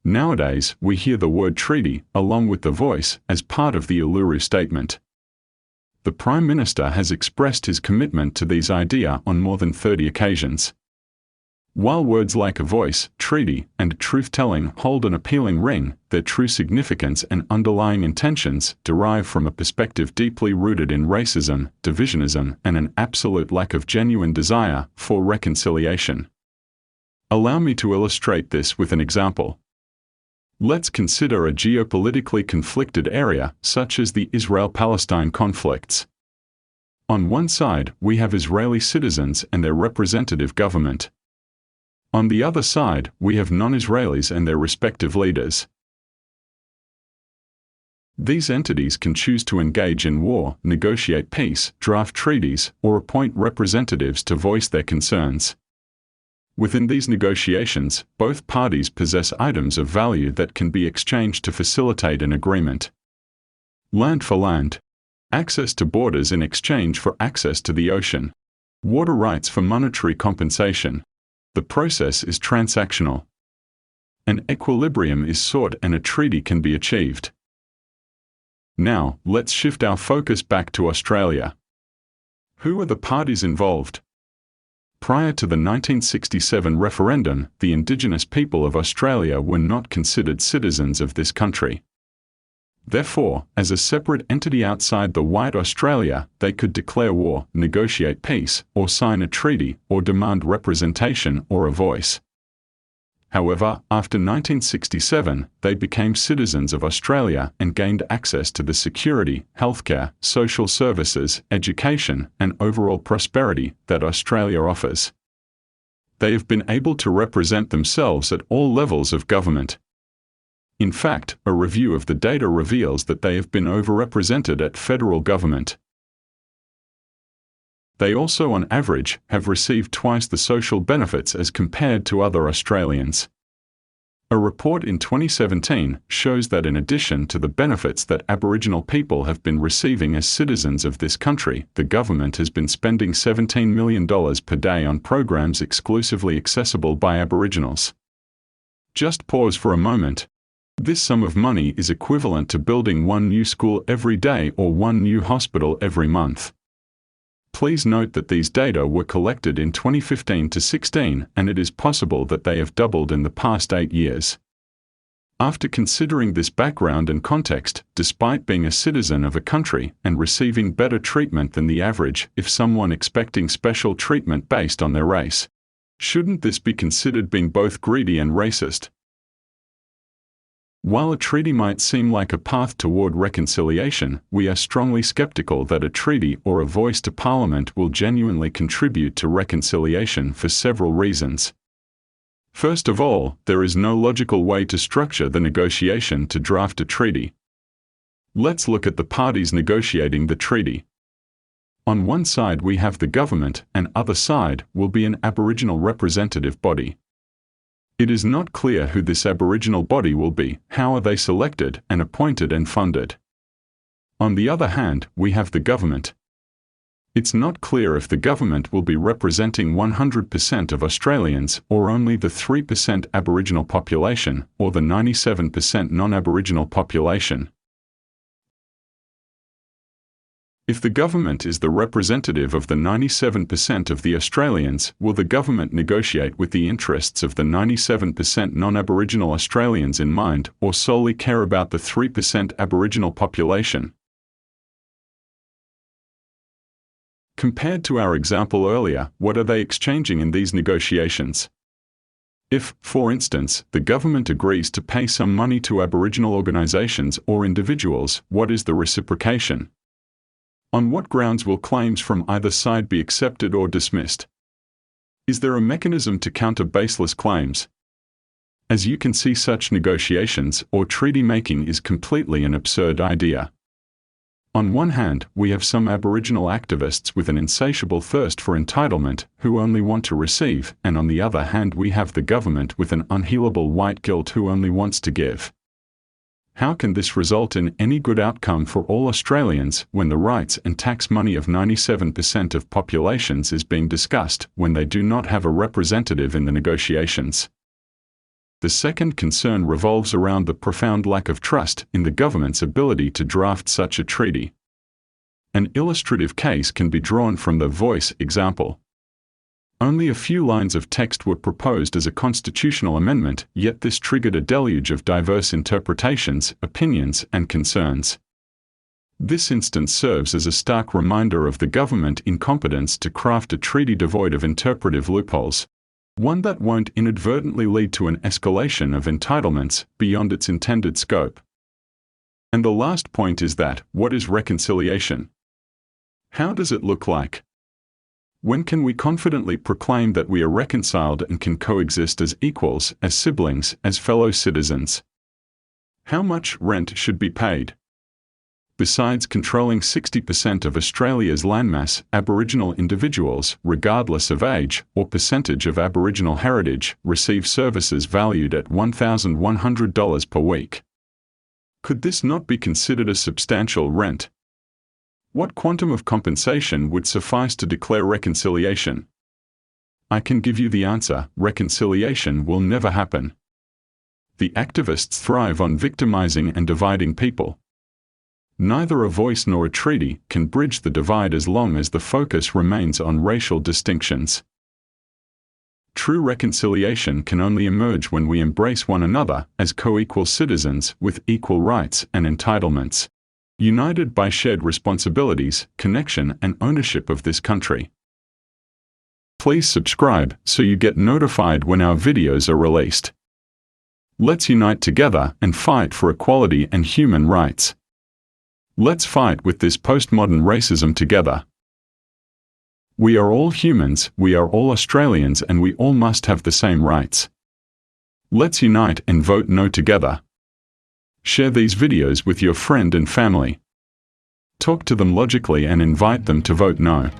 Nowadays, we hear the word treaty, along with the voice, as part of the Uluru Statement. The Prime Minister has expressed his commitment to these ideas on more than 30 occasions. While words like a voice, treaty, and truth-telling hold an appealing ring, their true significance and underlying intentions derive from a perspective deeply rooted in racism, divisionism, and an absolute lack of genuine desire for reconciliation. Allow me to illustrate this with an example. Let's consider a geopolitically conflicted area, such as the Israel-Palestine conflicts. On one side, we have Israeli citizens and their representative government. On the other side, we have non-Israelis and their respective leaders. These entities can choose to engage in war, negotiate peace, draft treaties, or appoint representatives to voice their concerns. Within these negotiations, both parties possess items of value that can be exchanged to facilitate an agreement. Land for land. Access to borders in exchange for access to the ocean. Water rights for monetary compensation. The process is transactional. An equilibrium is sought and a treaty can be achieved. Now, let's shift our focus back to Australia. Who are the parties involved? Prior to the 1967 referendum, the Indigenous people of Australia were not considered citizens of this country. Therefore, as a separate entity outside the white Australia, they could declare war, negotiate peace, or sign a treaty, or demand representation or a voice. However, after 1967, they became citizens of Australia and gained access to the security, healthcare, social services, education, and overall prosperity that Australia offers. They have been able to represent themselves at all levels of government. In fact, a review of the data reveals that they have been overrepresented at federal government. They also, on average, have received twice the social benefits as compared to other Australians. A report in 2017 shows that in addition to the benefits that Aboriginal people have been receiving as citizens of this country, the government has been spending $17 million per day on programs exclusively accessible by Aboriginals. Just pause for a moment. This sum of money is equivalent to building one new school every day or one new hospital every month. Please note that these data were collected in 2015 to 16, and it is possible that they have doubled in the past 8 years. After considering this background and context, despite being a citizen of a country and receiving better treatment than the average, if someone expecting special treatment based on their race, shouldn't this be considered being both greedy and racist? While a treaty might seem like a path toward reconciliation, we are strongly skeptical that a treaty or a voice to Parliament will genuinely contribute to reconciliation for several reasons. First of all, there is no logical way to structure the negotiation to draft a treaty. Let's look at the parties negotiating the treaty. On one side we have the government, and other side will be an Aboriginal representative body. It is not clear who this Aboriginal body will be, how are they selected and appointed and funded. On the other hand, we have the government. It's not clear if the government will be representing 100% of Australians or only the 3% Aboriginal population or the 97% non-Aboriginal population. If the government is the representative of the 97% of the Australians, will the government negotiate with the interests of the 97% non-Aboriginal Australians in mind, or solely care about the 3% Aboriginal population? Compared to our example earlier, what are they exchanging in these negotiations? If, for instance, the government agrees to pay some money to Aboriginal organisations or individuals, what is the reciprocation? On what grounds will claims from either side be accepted or dismissed? Is there a mechanism to counter baseless claims? As you can see, such negotiations or treaty making is completely an absurd idea. On one hand, we have some Aboriginal activists with an insatiable thirst for entitlement who only want to receive, and on the other hand we have the government with an unhealable white guilt who only wants to give. How can this result in any good outcome for all Australians when the rights and tax money of 97% of populations is being discussed when they do not have a representative in the negotiations? The second concern revolves around the profound lack of trust in the government's ability to draft such a treaty. An illustrative case can be drawn from the Voice example. Only a few lines of text were proposed as a constitutional amendment, yet this triggered a deluge of diverse interpretations, opinions, and concerns. This instance serves as a stark reminder of the government's incompetence to craft a treaty devoid of interpretive loopholes, one that won't inadvertently lead to an escalation of entitlements beyond its intended scope. And the last point is that, what is reconciliation? How does it look like? When can we confidently proclaim that we are reconciled and can coexist as equals, as siblings, as fellow citizens? How much rent should be paid? Besides controlling 60% of Australia's landmass, Aboriginal individuals, regardless of age or percentage of Aboriginal heritage, receive services valued at $1,100 per week. Could this not be considered a substantial rent? What quantum of compensation would suffice to declare reconciliation? I can give you the answer: reconciliation will never happen. The activists thrive on victimizing and dividing people. Neither a voice nor a treaty can bridge the divide as long as the focus remains on racial distinctions. True reconciliation can only emerge when we embrace one another as co-equal citizens with equal rights and entitlements, united by shared responsibilities, connection, and ownership of this country. Please subscribe so you get notified when our videos are released. Let's unite together and fight for equality and human rights. Let's fight with this postmodern racism together. We are all humans, we are all Australians, and we all must have the same rights. Let's unite and vote no together. Share these videos with your friend and family. Talk to them logically and invite them to vote no.